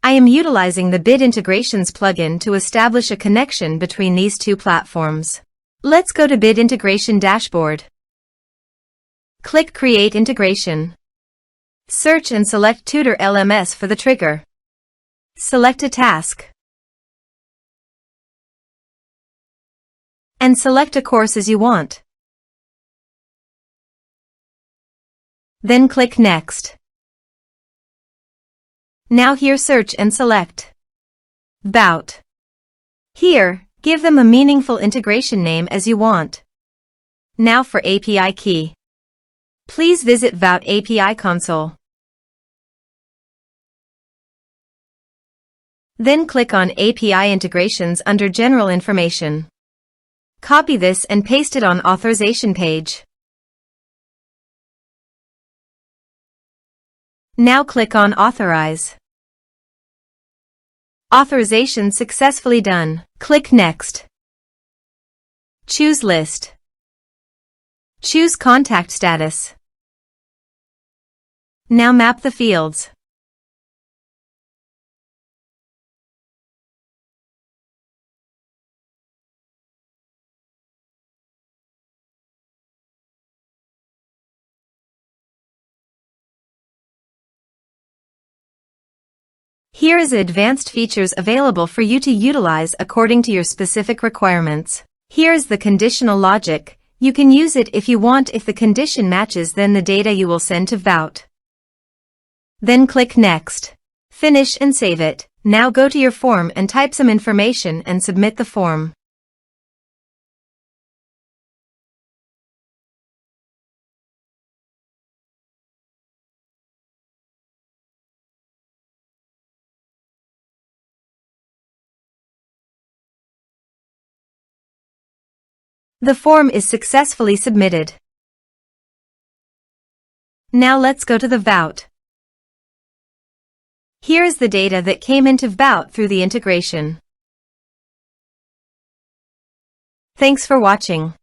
I am utilizing the Bid Integrations plugin to establish a connection between these two platforms. Let's go to Bid Integration Dashboard. Click Create Integration. Search and select Tutor LMS for the trigger. Select a task. And select a course as you want. Then click Next. Now here search and select VBOUT. Here, give them a meaningful integration name as you want. Now for API key. Please visit VBOUT API console. Then click on API integrations under General Information. Copy this and paste it on Authorization page. Now click on Authorize. Authorization successfully done. Click Next. Choose List. Choose Contact Status. Now map the fields. Here is advanced features available for you to utilize according to your specific requirements. Here is the conditional logic. You can use it if you want. If the condition matches, then the data you will send to VBOUT. Then click Next. Finish and save it. Now go to your form and type some information and submit the form. The form is successfully submitted. Now let's go to the VBOUT. Here is the data that came into VBOUT through the integration. Thanks for watching.